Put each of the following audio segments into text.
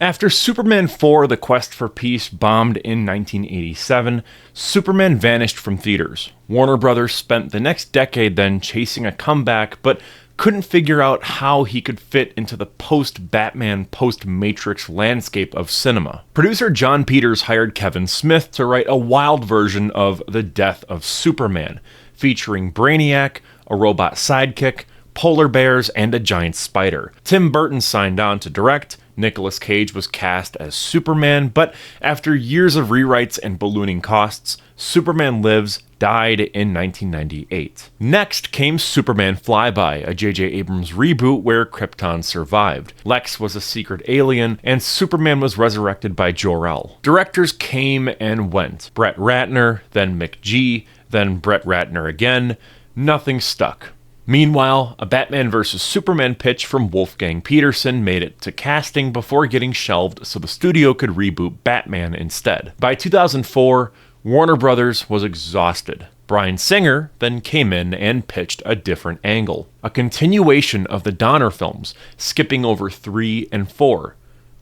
After Superman 4: The Quest for Peace bombed in 1987, Superman vanished from theaters. Warner Brothers spent the next decade then chasing a comeback, but couldn't figure out how he could fit into the post-Batman, post-Matrix landscape of cinema. Producer John Peters hired Kevin Smith to write a wild version of The Death of Superman, featuring Brainiac, a robot sidekick, polar bears, and a giant spider. Tim Burton signed on to direct. Nicolas Cage was cast as Superman, but after years of rewrites and ballooning costs, Superman Lives died in 1998. Next came Superman Flyby, a J.J. Abrams reboot where Krypton survived. Lex was a secret alien, and Superman was resurrected by Jor-El. Directors came and went. Brett Ratner, then McG, then Brett Ratner again. Nothing stuck. Meanwhile, a Batman vs. Superman pitch from Wolfgang Peterson made it to casting before getting shelved so the studio could reboot Batman instead. By 2004, Warner Brothers was exhausted. Bryan Singer then came in and pitched a different angle, a continuation of the Donner films, skipping over 3 and 4.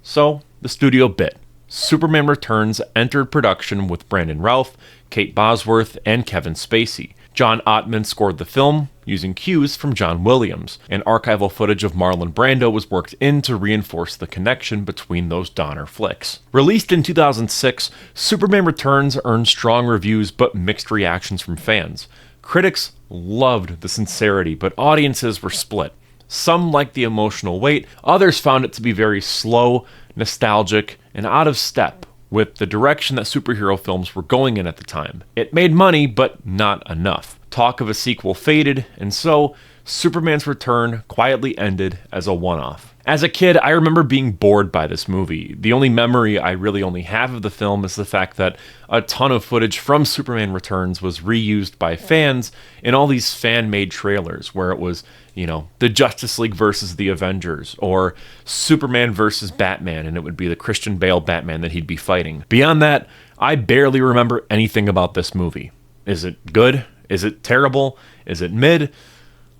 So, the studio bit. Superman Returns entered production with Brandon Routh, Kate Bosworth, and Kevin Spacey. John Ottman scored the film, using cues from John Williams, and archival footage of Marlon Brando was worked in to reinforce the connection between those Donner flicks. Released in 2006, Superman Returns earned strong reviews but mixed reactions from fans. Critics loved the sincerity, but audiences were split. Some liked the emotional weight, others found it to be very slow, nostalgic, and out of step with the direction that superhero films were going in at the time. It made money, but not enough. Talk of a sequel faded, and so Superman's Return quietly ended as a one-off. As a kid, I remember being bored by this movie. The only memory I really only have of the film is the fact that a ton of footage from Superman Returns was reused by fans in all these fan-made trailers where it was, the Justice League versus the Avengers, or Superman versus Batman, and it would be the Christian Bale Batman that he'd be fighting. Beyond that, I barely remember anything about this movie. Is it good? Is it terrible? Is it mid?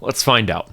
Let's find out.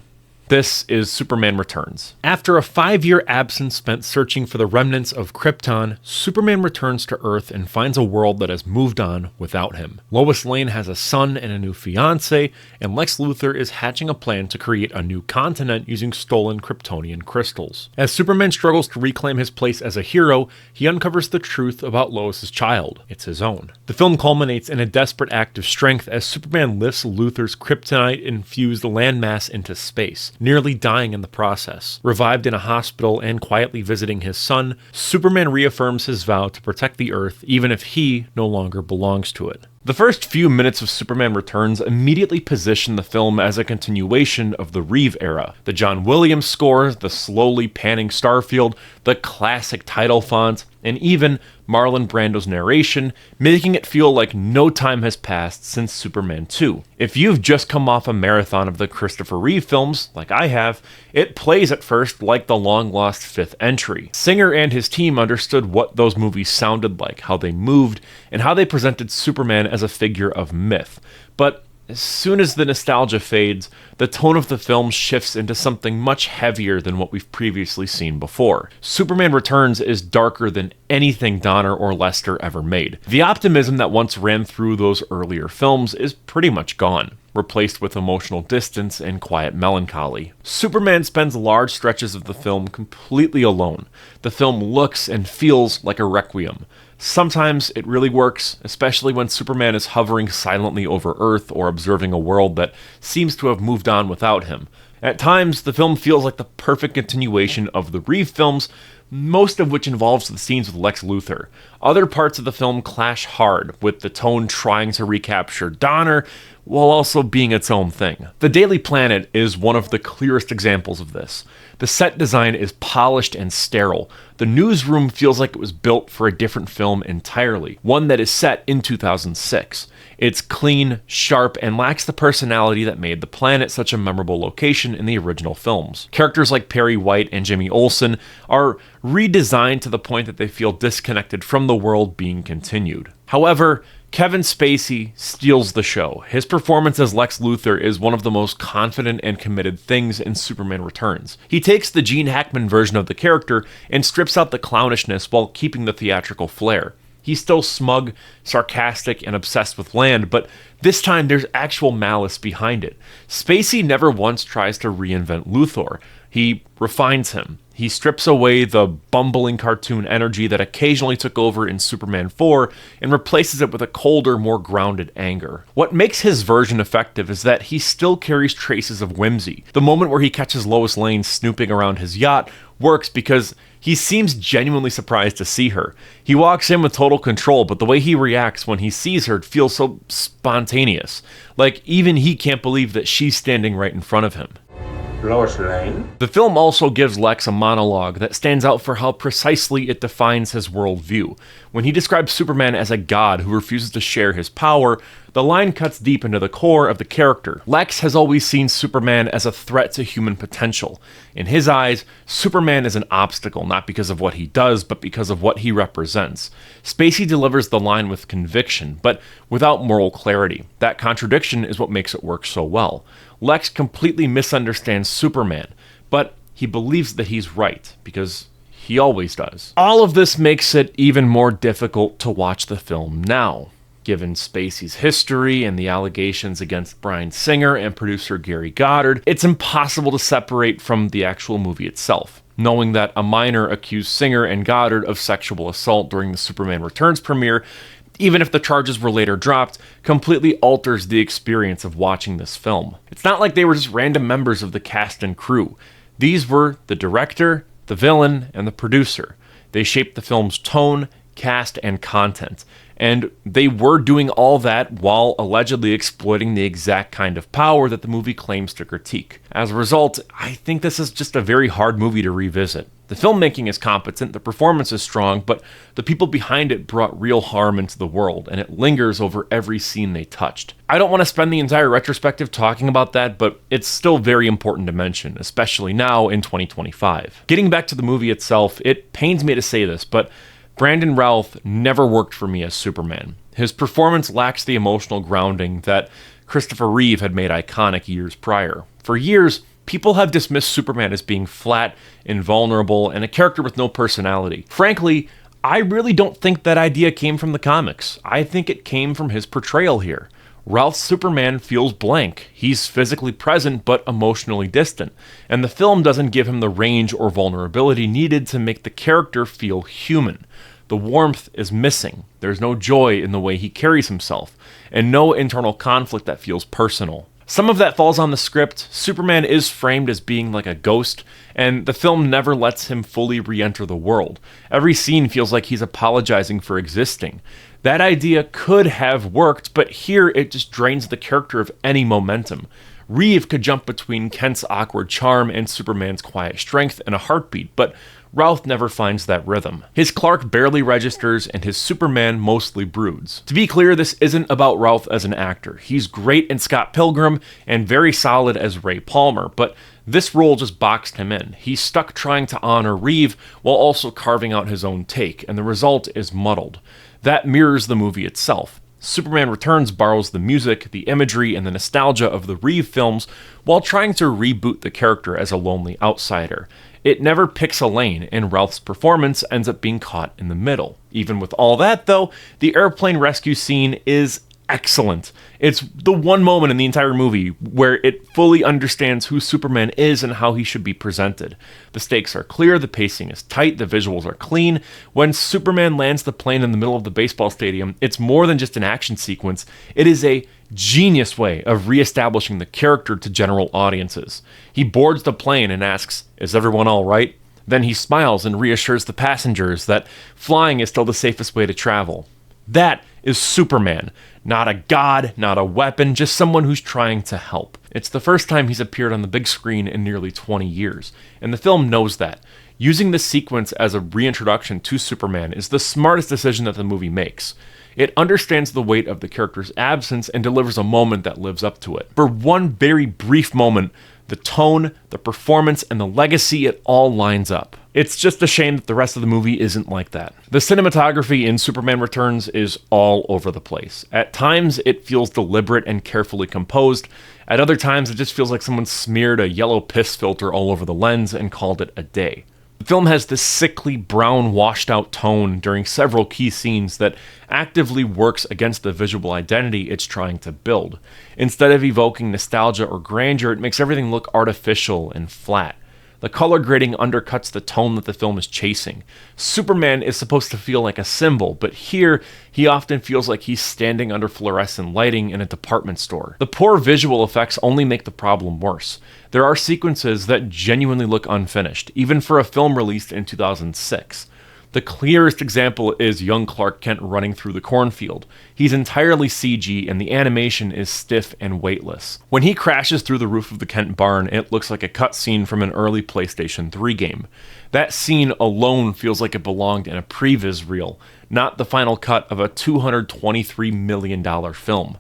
This is Superman Returns. After a 5-year absence spent searching for the remnants of Krypton, Superman returns to Earth and finds a world that has moved on without him. Lois Lane has a son and a new fiancé, and Lex Luthor is hatching a plan to create a new continent using stolen Kryptonian crystals. As Superman struggles to reclaim his place as a hero, he uncovers the truth about Lois's child. It's his own. The film culminates in a desperate act of strength as Superman lifts Luthor's kryptonite-infused landmass into space, nearly dying in the process. Revived in a hospital and quietly visiting his son, Superman reaffirms his vow to protect the Earth even if he no longer belongs to it. The first few minutes of Superman Returns immediately position the film as a continuation of the Reeve era. The John Williams score, the slowly panning starfield, the classic title font, and even Marlon Brando's narration, making it feel like no time has passed since Superman 2. If you've just come off a marathon of the Christopher Reeve films, like I have, it plays at first like the long-lost fifth entry. Singer and his team understood what those movies sounded like, how they moved, and how they presented Superman as a figure of myth. But as soon as the nostalgia fades, the tone of the film shifts into something much heavier than what we've previously seen before. Superman Returns is darker than anything Donner or Lester ever made. The optimism that once ran through those earlier films is pretty much gone, replaced with emotional distance and quiet melancholy. Superman spends large stretches of the film completely alone. The film looks and feels like a requiem. Sometimes it really works, especially when Superman is hovering silently over Earth or observing a world that seems to have moved on without him. At times, the film feels like the perfect continuation of the Reeve films, most of which involves the scenes with Lex Luthor. Other parts of the film clash hard, with the tone trying to recapture Donner, while also being its own thing. The Daily Planet is one of the clearest examples of this. The set design is polished and sterile. The newsroom feels like it was built for a different film entirely, one that is set in 2006. It's clean, sharp, and lacks the personality that made the planet such a memorable location in the original films. Characters like Perry White and Jimmy Olsen are redesigned to the point that they feel disconnected from the world being continued. However, Kevin Spacey steals the show. His performance as Lex Luthor is one of the most confident and committed things in Superman Returns. He takes the Gene Hackman version of the character and strips out the clownishness while keeping the theatrical flair. He's still smug, sarcastic, and obsessed with land, but this time there's actual malice behind it. Spacey never once tries to reinvent Luthor. He refines him. He strips away the bumbling cartoon energy that occasionally took over in Superman 4 and replaces it with a colder, more grounded anger. What makes his version effective is that he still carries traces of whimsy. The moment where he catches Lois Lane snooping around his yacht works because he seems genuinely surprised to see her. He walks in with total control, but the way he reacts when he sees her feels so spontaneous. Like even he can't believe that she's standing right in front of him. Lois Lane. The film also gives Lex a monologue that stands out for how precisely it defines his worldview. When he describes Superman as a god who refuses to share his power, the line cuts deep into the core of the character. Lex has always seen Superman as a threat to human potential. In his eyes, Superman is an obstacle, not because of what he does, but because of what he represents. Spacey delivers the line with conviction, but without moral clarity. That contradiction is what makes it work so well. Lex completely misunderstands Superman, but he believes that he's right, because he always does. All of this makes it even more difficult to watch the film now. Given Spacey's history and the allegations against Bryan Singer and producer Gary Goddard, it's impossible to separate from the actual movie itself. Knowing that a minor accused Singer and Goddard of sexual assault during the Superman Returns premiere, even if the charges were later dropped, completely alters the experience of watching this film. It's not like they were just random members of the cast and crew. These were the director, the villain, and the producer. They shaped the film's tone, cast, and content. And they were doing all that while allegedly exploiting the exact kind of power that the movie claims to critique. As a result, I think this is just a very hard movie to revisit. The filmmaking is competent, the performance is strong, but the people behind it brought real harm into the world, and it lingers over every scene they touched. I don't want to spend the entire retrospective talking about that, but it's still very important to mention, especially now in 2025. Getting back to the movie itself, it pains me to say this, but Brandon Routh never worked for me as Superman. His performance lacks the emotional grounding that Christopher Reeve had made iconic years prior. For years, people have dismissed Superman as being flat, invulnerable, and a character with no personality. Frankly, I really don't think that idea came from the comics. I think it came from his portrayal here. Routh's Superman feels blank. He's physically present but emotionally distant, and the film doesn't give him the range or vulnerability needed to make the character feel human. The warmth is missing. There's no joy in the way he carries himself, and no internal conflict that feels personal. Some of that falls on the script. Superman is framed as being like a ghost, and the film never lets him fully re-enter the world. Every scene feels like he's apologizing for existing. That idea could have worked, but here it just drains the character of any momentum. Reeve could jump between Kent's awkward charm and Superman's quiet strength in a heartbeat, but Routh never finds that rhythm. His Clark barely registers, and his Superman mostly broods. To be clear, this isn't about Routh as an actor. He's great in Scott Pilgrim and very solid as Ray Palmer, but this role just boxed him in. He's stuck trying to honor Reeve while also carving out his own take, and the result is muddled. That mirrors the movie itself. Superman Returns borrows the music, the imagery, and the nostalgia of the Reeve films while trying to reboot the character as a lonely outsider. It never picks a lane, and Routh's performance ends up being caught in the middle. Even with all that, though, the airplane rescue scene is excellent. It's the one moment in the entire movie where it fully understands who Superman is and how he should be presented. The stakes are clear, the pacing is tight, the visuals are clean. When Superman lands the plane in the middle of the baseball stadium, it's more than just an action sequence. It is a genius way of reestablishing the character to general audiences. He boards the plane and asks, "Is everyone all right?" Then he smiles and reassures the passengers that flying is still the safest way to travel. That is Superman. Not a god, not a weapon, just someone who's trying to help. It's the first time he's appeared on the big screen in nearly 20 years, and the film knows that. Using this sequence as a reintroduction to Superman is the smartest decision that the movie makes. It understands the weight of the character's absence and delivers a moment that lives up to it. For one very brief moment, the tone, the performance, and the legacy, it all lines up. It's just a shame that the rest of the movie isn't like that. The cinematography in Superman Returns is all over the place. At times, it feels deliberate and carefully composed. At other times, it just feels like someone smeared a yellow piss filter all over the lens and called it a day. The film has this sickly, brown, washed-out tone during several key scenes that actively works against the visual identity it's trying to build. Instead of evoking nostalgia or grandeur, it makes everything look artificial and flat. The color grading undercuts the tone that the film is chasing. Superman is supposed to feel like a symbol, but here, he often feels like he's standing under fluorescent lighting in a department store. The poor visual effects only make the problem worse. There are sequences that genuinely look unfinished, even for a film released in 2006. The clearest example is young Clark Kent running through the cornfield. He's entirely CG and the animation is stiff and weightless. When he crashes through the roof of the Kent barn, it looks like a cutscene from an early PlayStation 3 game. That scene alone feels like it belonged in a previs reel, not the final cut of a $223 million film.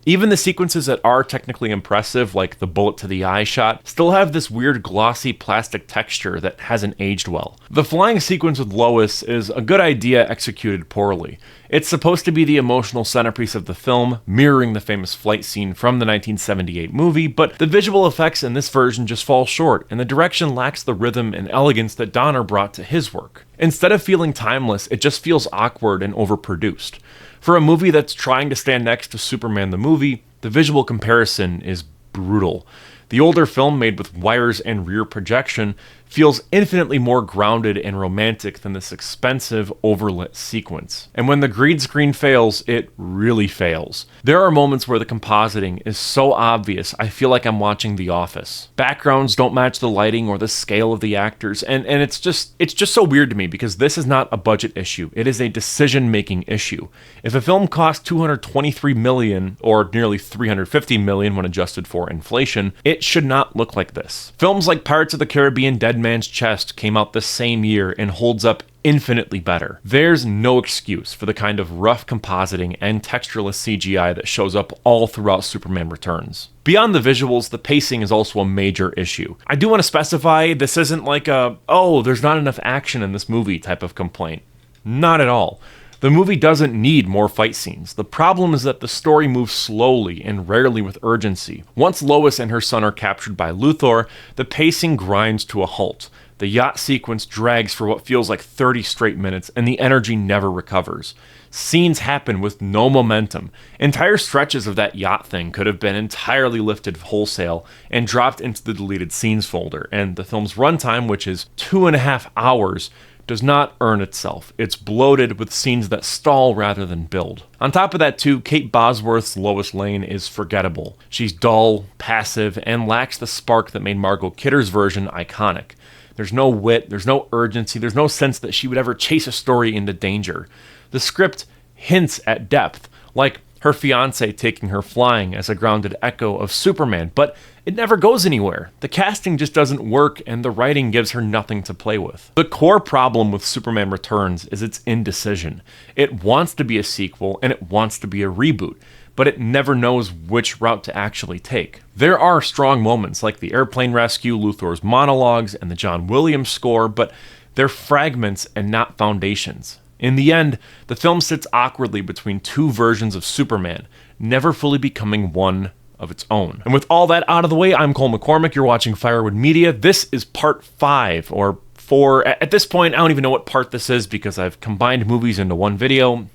Even the sequences that are technically impressive, like the bullet to the eye shot, still have this weird glossy plastic texture that hasn't aged well. The flying sequence with Lois is a good idea executed poorly. It's supposed to be the emotional centerpiece of the film, mirroring the famous flight scene from the 1978 movie, but the visual effects in this version just fall short, and the direction lacks the rhythm and elegance that Donner brought to his work. Instead of feeling timeless, it just feels awkward and overproduced. For a movie that's trying to stand next to Superman the movie, the visual comparison is brutal. The older film, made with wires and rear projection, feels infinitely more grounded and romantic than this expensive, overlit sequence. And when the green screen fails, it really fails. There are moments where the compositing is so obvious, I feel like I'm watching The Office. Backgrounds don't match the lighting or the scale of the actors, and it's just so weird to me because this is not a budget issue. It is a decision-making issue. If a film costs $223 million, or nearly $350 million when adjusted for inflation, it should not look like this. Films like Pirates of the Caribbean: Dead Man's Chest came out the same year and holds up infinitely better. There's no excuse for the kind of rough compositing and textureless CGI that shows up all throughout Superman Returns. Beyond the visuals, the pacing is also a major issue. I do want to specify this isn't like a, oh, there's not enough action in this movie type of complaint. Not at all. The movie doesn't need more fight scenes. The problem is that the story moves slowly and rarely with urgency. Once Lois and her son are captured by Luthor, the pacing grinds to a halt. The yacht sequence drags for what feels like 30 straight minutes, and the energy never recovers. Scenes happen with no momentum. Entire stretches of that yacht thing could have been entirely lifted wholesale and dropped into the deleted scenes folder, and the film's runtime, which is 2.5 hours, does not earn itself. It's bloated with scenes that stall rather than build. On top of that too, Kate Bosworth's Lois Lane is forgettable. She's dull, passive, and lacks the spark that made Margot Kidder's version iconic. There's no wit, there's no urgency, there's no sense that she would ever chase a story into danger. The script hints at depth, like her fiance taking her flying as a grounded echo of Superman, but it never goes anywhere. The casting just doesn't work, and the writing gives her nothing to play with. The core problem with Superman Returns is its indecision. It wants to be a sequel, and it wants to be a reboot, but it never knows which route to actually take. There are strong moments, like the airplane rescue, Luthor's monologues, and the John Williams score, but they're fragments and not foundations. In the end, the film sits awkwardly between two versions of Superman, never fully becoming one of its own. And with all that out of the way, I'm Cole McCormick. You're watching Firewood Media. This is part 5 or 4. At this point, I don't even know what part this is because I've combined movies into one video.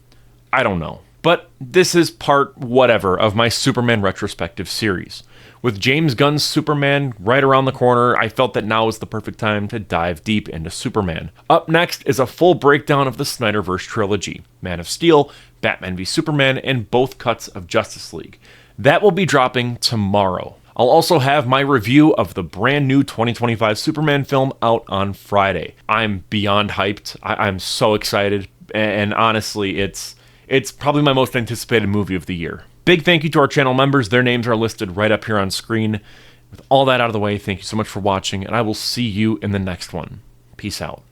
I don't know. But this is part whatever of my Superman Retrospective series. With James Gunn's Superman right around the corner, I felt that now was the perfect time to dive deep into Superman. Up next is a full breakdown of the Snyderverse trilogy, Man of Steel, Batman v Superman, and both cuts of Justice League. That will be dropping tomorrow. I'll also have my review of the brand new 2025 Superman film out on Friday. I'm beyond hyped. I'm so excited, and honestly, it's probably my most anticipated movie of the year. Big thank you to our channel members. Their names are listed right up here on screen. With all that out of the way, thank you so much for watching, and I will see you in the next one. Peace out.